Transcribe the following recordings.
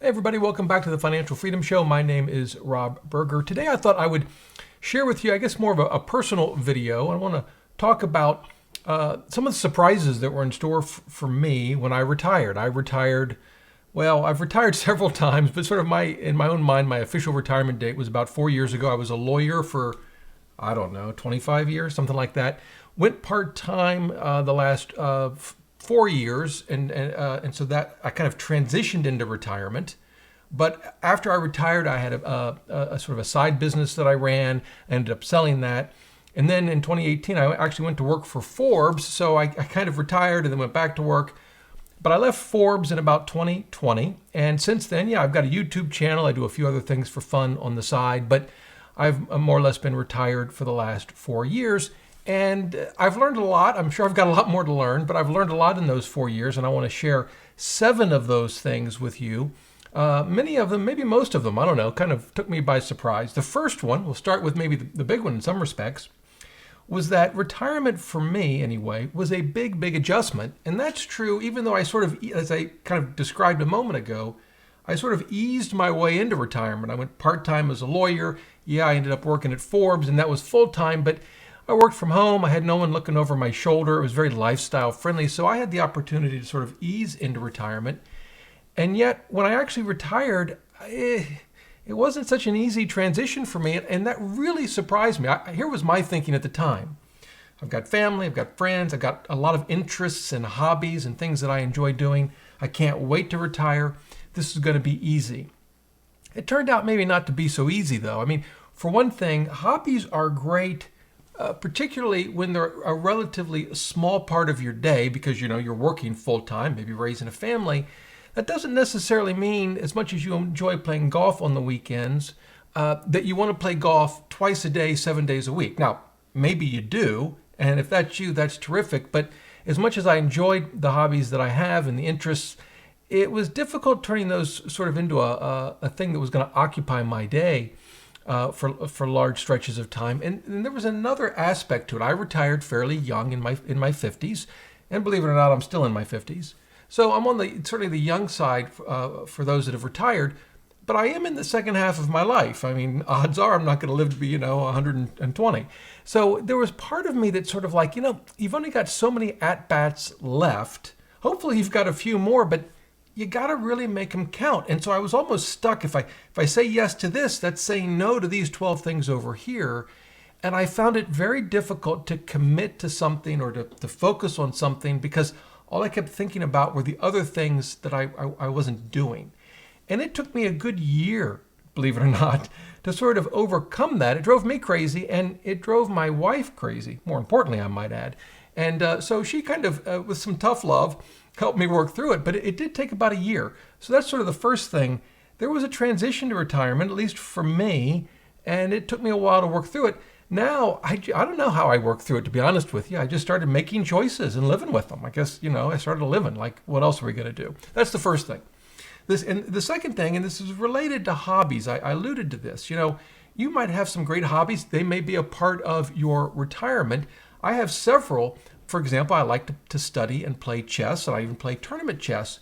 Hey everybody, welcome back to the Financial Freedom Show. My name is Rob Berger. Today I thought I would share with you, I guess, more of a personal video. I want to talk about some of the surprises that were in store for me when I retired. I've retired several times, but sort of in my own mind, my official retirement date was about 4 years ago. I was a lawyer for, I don't know, 25 years, something like that. Went part-time the last 4 years, and so that I kind of transitioned into retirement. But after I retired, I had a sort of a side business that I ran. I ended up selling that, and then in 2018, I actually went to work for Forbes. So I kind of retired and then went back to work. But I left Forbes in about 2020, and since then, yeah, I've got a YouTube channel. I do a few other things for fun on the side, but I've more or less been retired for the last 4 years. And I've learned a lot. I'm sure I've got a lot more to learn, but I've learned a lot in those 4 years, and I want to share 7 of those things with you. Many of them, maybe most of them, I don't know, kind of took me by surprise. The first one, we'll start with maybe the big one in some respects, was that retirement for me, anyway, was a big, big adjustment. And that's true, even though I sort of, as I kind of described a moment ago, I sort of eased my way into retirement. I went part-time as a lawyer. Yeah, I ended up working at Forbes, and that was full-time, but I worked from home. I had no one looking over my shoulder. It was very lifestyle friendly. So I had the opportunity to sort of ease into retirement. And yet, when I actually retired, it wasn't such an easy transition for me. And that really surprised me. Here was my thinking at the time. I've got family, I've got friends, I've got a lot of interests and hobbies and things that I enjoy doing. I can't wait to retire. This is going to be easy. It turned out maybe not to be so easy, though. I mean, for one thing, hobbies are great. Particularly when they're a relatively small part of your day because you're working full time, maybe raising a family. That doesn't necessarily mean, as much as you enjoy playing golf on the weekends, that you want to play golf twice a day, 7 days a week. Now, maybe you do, and if that's you, that's terrific. But as much as I enjoyed the hobbies that I have and the interests, it was difficult turning those sort of into a thing that was going to occupy my day. For large stretches of time, and there was another aspect to it. I retired fairly young in my 50s, and believe it or not, I'm still in my 50s. So I'm on certainly the young side for those that have retired, but I am in the second half of my life. I mean, odds are I'm not going to live to be 120. So there was part of me that sort of like you've only got so many at bats left. Hopefully you've got a few more, but you got to really make them count. And so I was almost stuck. If I say yes to this, that's saying no to these 12 things over here. And I found it very difficult to commit to something or to focus on something because all I kept thinking about were the other things that I wasn't doing. And it took me a good year, believe it or not, to sort of overcome that. It drove me crazy, and it drove my wife crazy, more importantly, I might add. And so she kind of, with some tough love, helped me work through it, but it did take about a year. So that's sort of the first thing. There was a transition to retirement, at least for me, and it took me a while to work through it. Now, I don't know how I worked through it, to be honest with you. I just started making choices and living with them. I guess, I started living. Like, what else are we going to do? That's the first thing. And the second thing, and this is related to hobbies, I alluded to this. You might have some great hobbies. They may be a part of your retirement. I have several. For example, I like to study and play chess, and I even play tournament chess.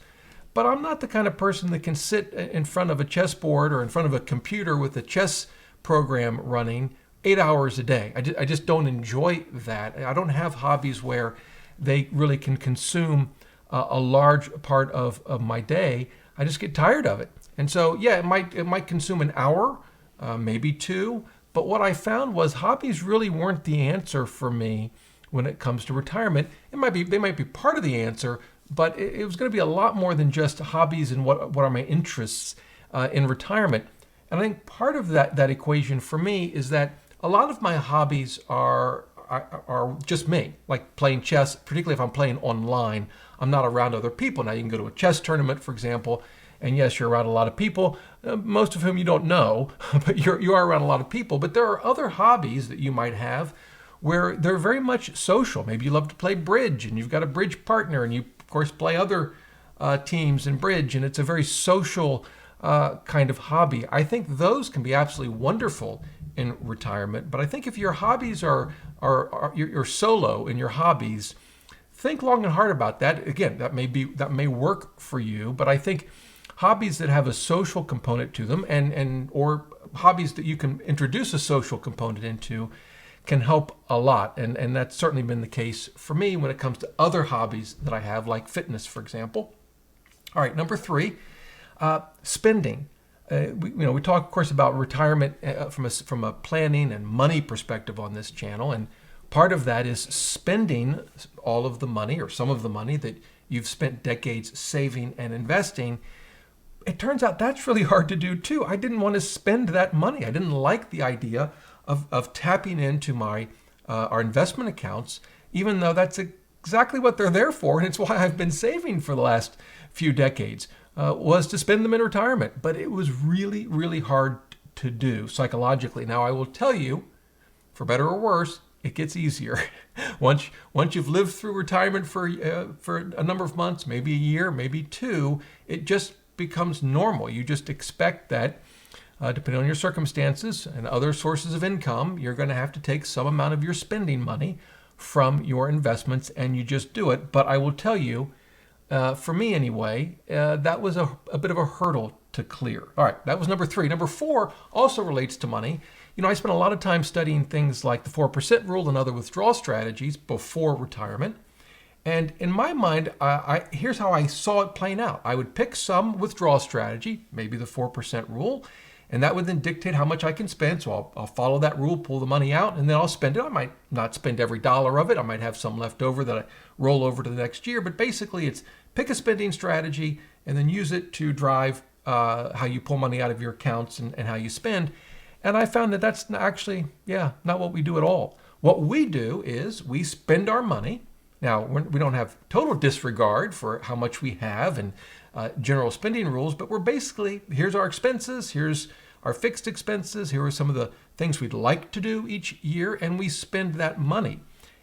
But I'm not the kind of person that can sit in front of a chessboard or in front of a computer with a chess program running 8 hours a day. I just don't enjoy that. I don't have hobbies where they really can consume a large part of my day. I just get tired of it. And so, yeah, it might consume an hour, maybe 2. But what I found was hobbies really weren't the answer for me when it comes to retirement. They might be part of the answer, but it was going to be a lot more than just hobbies and what are my interests in retirement. And I think part of that equation for me is that a lot of my hobbies are just me, like playing chess, particularly if I'm playing online. I'm not around other people. Now, you can go to a chess tournament, for example, and yes, you're around a lot of people, most of whom you don't know, but you are around a lot of people. But there are other hobbies that you might have where they're very much social. Maybe you love to play bridge, and you've got a bridge partner, and you, of course, play other teams in bridge, and it's a very social kind of hobby. I think those can be absolutely wonderful in retirement. But I think if your hobbies are you're solo in your hobbies, think long and hard about that. Again, that may work for you, but I think hobbies that have a social component to them, and or hobbies that you can introduce a social component into can help a lot. And that's certainly been the case for me when it comes to other hobbies that I have, like fitness, for example. All right, number three, spending. We talk, of course, about retirement from a planning and money perspective on this channel, and part of that is spending all of the money or some of the money that you've spent decades saving and investing. It turns out that's really hard to do too. I didn't want to spend that money. I didn't like the idea of tapping into our investment accounts, even though that's exactly what they're there for, and it's why I've been saving for the last few decades, was to spend them in retirement. But it was really, really hard to do psychologically. Now, I will tell you, for better or worse, it gets easier. Once you've lived through retirement for a number of months, maybe a year, maybe two, it just becomes normal. You just expect that, depending on your circumstances and other sources of income, you're going to have to take some amount of your spending money from your investments, and you just do it. But I will tell you, for me anyway, that was a bit of a hurdle to clear. All right, that was number three. Number four also relates to money. I spent a lot of time studying things like the 4% rule and other withdrawal strategies before retirement. And in my mind, here's how I saw it playing out. I would pick some withdrawal strategy, maybe the 4% rule, and that would then dictate how much I can spend. So I'll follow that rule, pull the money out, and then I'll spend it. I might not spend every dollar of it. I might have some left over that I roll over to the next year. But basically, it's pick a spending strategy and then use it to drive how you pull money out of your accounts and how you spend. And I found that that's actually, not what we do at all. What we do is we spend our money. Now, we don't have total disregard for how much we have and general spending rules, but we're basically, here's our expenses, here's our fixed expenses, here are some of the things we'd like to do each year, and we spend that money.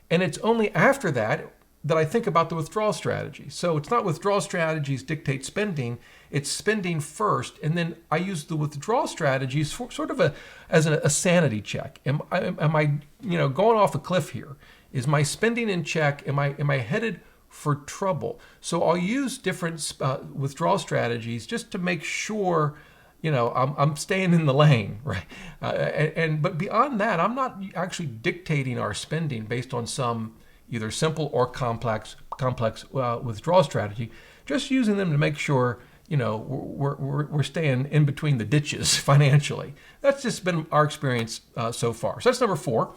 And it's only after that I think about the withdrawal strategy. So it's not withdrawal strategies dictate spending, it's spending first, and then I use the withdrawal strategies for sort of as a sanity check. Am I going off a cliff here? Is my spending in check? Am I headed for trouble? So I'll use different withdrawal strategies just to make sure I'm staying in the lane, right? But beyond that, I'm not actually dictating our spending based on some either simple or complex withdrawal strategy. Just using them to make sure we're staying in between the ditches financially. That's just been our experience so far. So that's number four.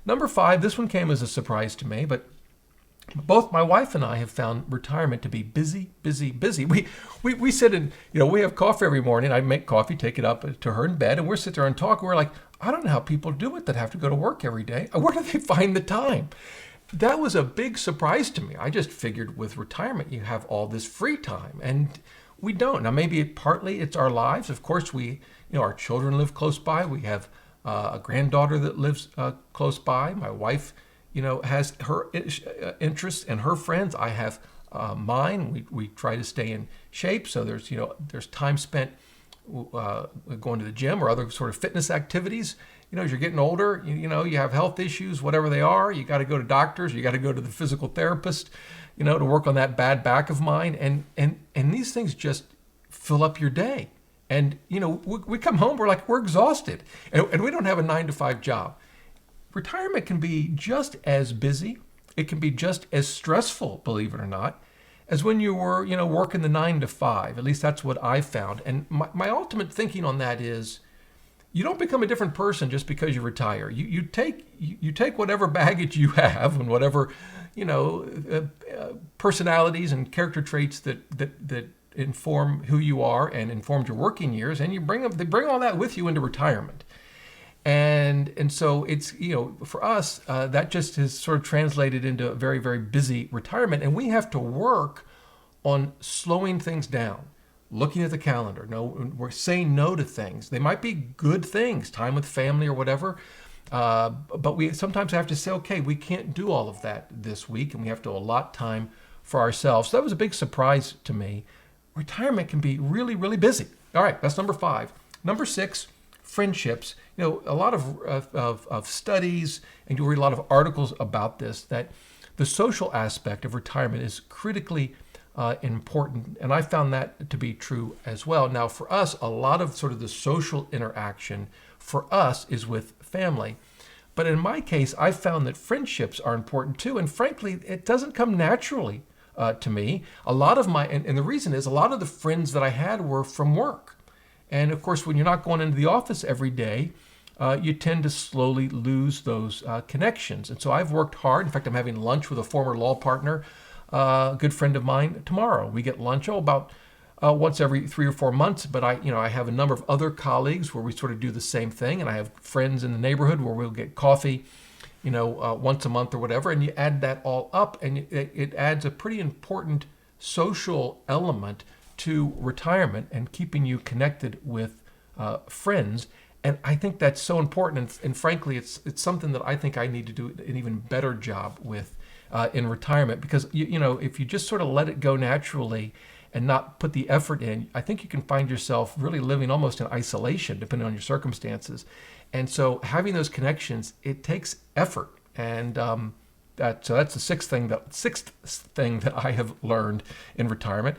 Number five, this one came as a surprise to me, but both my wife and I have found retirement to be busy, busy, busy. We sit and, we have coffee every morning. I make coffee, take it up to her in bed, and we're sit there and talk. We're like, I don't know how people do it that have to go to work every day. Where do they find the time? That was a big surprise to me. I just figured with retirement, you have all this free time, and we don't. Now, maybe partly it's our lives. Of course, our children live close by. We have a granddaughter that lives close by. My wife, has her interests and her friends. I have mine. We try to stay in shape. So there's time spent going to the gym or other sort of fitness activities. As you're getting older, you have health issues, whatever they are. You got to go to doctors. You got to go to the physical therapist, to work on that bad back of mine. And these things just fill up your day. And, we come home, we're exhausted, and we don't have a 9-to-5 job. Retirement can be just as busy. It can be just as stressful, believe it or not, as when you were, working the 9-to-5. At least that's what I found. And my ultimate thinking on that is, you don't become a different person just because you retire. You take whatever baggage you have and whatever, personalities and character traits that inform who you are and informed your working years, and they bring all that with you into retirement. And so it's, for us, that just has sort of translated into a very, very busy retirement. And we have to work on slowing things down, looking at the calendar. We're saying no to things. They might be good things, time with family or whatever. But we sometimes have to say, okay, we can't do all of that this week, and we have to allot time for ourselves. So that was a big surprise to me. Retirement can be really, really busy. All right, that's number 5. Number 6, friendships. A lot of studies, and you'll read a lot of articles about this, that the social aspect of retirement is critically important. And I found that to be true as well. Now, for us, a lot of sort of the social interaction for us is with family. But in my case, I found that friendships are important too. And frankly, it doesn't come naturally to me. A lot of and the reason is a lot of the friends that I had were from work. And of course, when you're not going into the office every day, you tend to slowly lose those connections. And so I've worked hard. In fact, I'm having lunch with a former law partner, a good friend of mine, tomorrow. We get lunch about once every 3 or 4 months, but I have a number of other colleagues where we sort of do the same thing, and I have friends in the neighborhood where we'll get coffee, once a month or whatever, and you add that all up, and it adds a pretty important social element to retirement and keeping you connected with friends. And I think that's so important, and frankly, it's something that I think I need to do an even better job with in retirement, because if you just sort of let it go naturally and not put the effort in, I think you can find yourself really living almost in isolation, depending on your circumstances. And so having those connections, it takes effort. And that's the sixth thing that I have learned in retirement.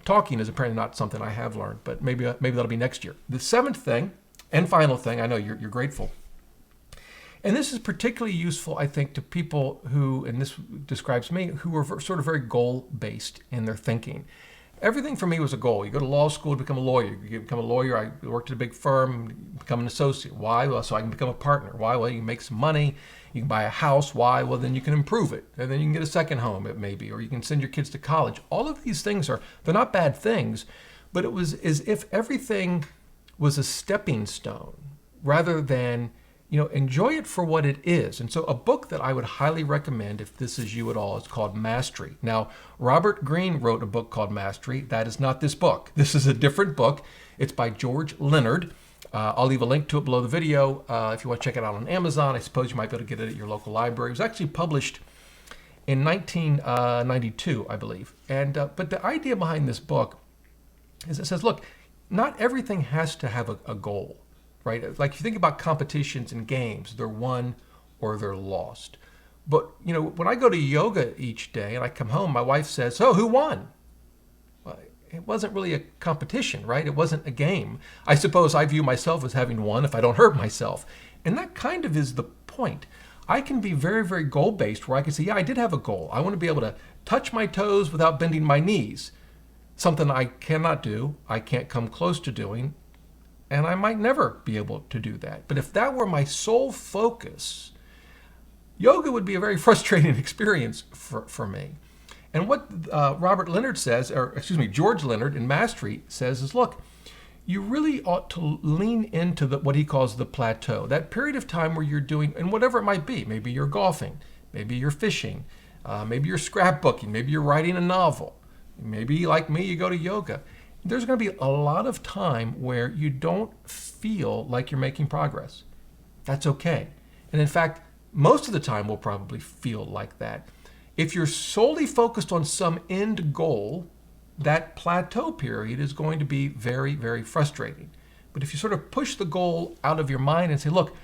Talking is apparently not something I have learned, but maybe that'll be next year. The seventh thing and final thing, I know you're grateful. And this is particularly useful, I think, to people who, and this describes me, who are sort of very goal-based in their thinking. Everything for me was a goal. You go to law school to become a lawyer. You become a lawyer. I worked at a big firm, become an associate. Why? Well, so I can become a partner. Why? Well, you can make some money. You can buy a house. Why? Well, then you can improve it. And then you can get a second home, it may be, or you can send your kids to college. All of these things they're not bad things, but it was as if everything was a stepping stone rather than, enjoy it for what it is. And so a book that I would highly recommend, if this is you at all, is called Mastery. Now, Robert Greene wrote a book called Mastery. That is not this book. This is a different book. It's by George Leonard. I'll leave a link to it below the video. If you want to check it out on Amazon, I suppose you might be able to get it at your local library. It was actually published in 1992, I believe. And but the idea behind this book is it says, look, not everything has to have a goal. Right? Like if you think about competitions and games, they're won or they're lost. But, when I go to yoga each day and I come home, my wife says, "Oh, who won?" Well, it wasn't really a competition, right? It wasn't a game. I suppose I view myself as having won if I don't hurt myself. And that kind of is the point. I can be very, very goal-based where I can say, yeah, I did have a goal. I want to be able to touch my toes without bending my knees. Something I cannot do, I can't come close to doing, and I might never be able to do that. But if that were my sole focus, yoga would be a very frustrating experience for me. And what George Leonard in Mastery says is, look, you really ought to lean into what he calls the plateau, that period of time where you're doing, and whatever it might be, maybe you're golfing, maybe you're fishing, maybe you're scrapbooking, maybe you're writing a novel, maybe like me, you go to yoga. There's going to be a lot of time where you don't feel like you're making progress. That's okay. And in fact, most of the time we'll probably feel like that. If you're solely focused on some end goal, that plateau period is going to be very, very frustrating. But if you sort of push the goal out of your mind and say, look,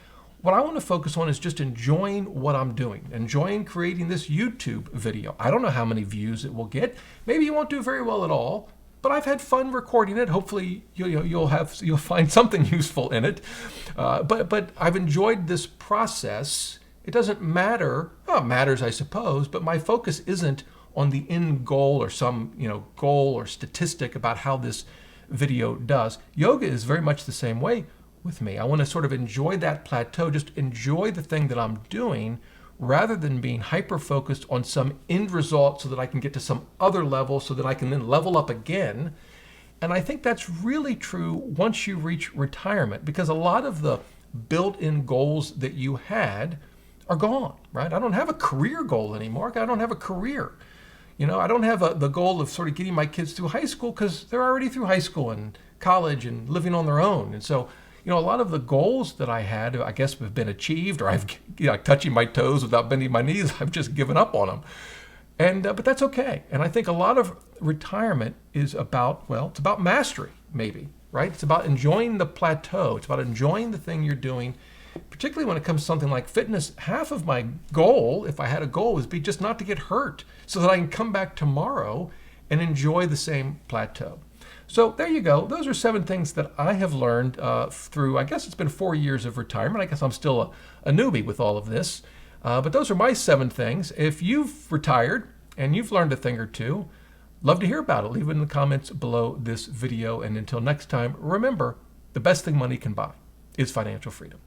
what I want to focus on is just enjoying what I'm doing, enjoying creating this YouTube video. I don't know how many views it will get. Maybe you won't do very well at all. But I've had fun recording it. Hopefully, you'll find something useful in it. But I've enjoyed this process. It doesn't matter. Well, it matters, I suppose. But my focus isn't on the end goal or some goal or statistic about how this video does. Yoga is very much the same way with me. I want to sort of enjoy that plateau. Just enjoy the thing that I'm doing, rather than being hyper-focused on some end result so that I can get to some other level so that I can then level up again. And I think that's really true once you reach retirement, because a lot of the built-in goals that you had are gone, right? I don't have a career goal anymore. I don't have a career. I don't have the goal of sort of getting my kids through high school because they're already through high school and college and living on their own. And so a lot of the goals that I had, I guess, have been achieved, or I've, touching my toes without bending my knees, I've just given up on them. And but that's okay. And I think a lot of retirement is about, it's about mastery, maybe, right? It's about enjoying the plateau. It's about enjoying the thing you're doing, particularly when it comes to something like fitness. Half of my goal, if I had a goal, would be just not to get hurt so that I can come back tomorrow and enjoy the same plateau. So there you go. Those are 7 things that I have learned through, I guess it's been 4 years of retirement. I guess I'm still a newbie with all of this. But those are my 7 things. If you've retired and you've learned a thing or two, love to hear about it. Leave it in the comments below this video. And until next time, remember, the best thing money can buy is financial freedom.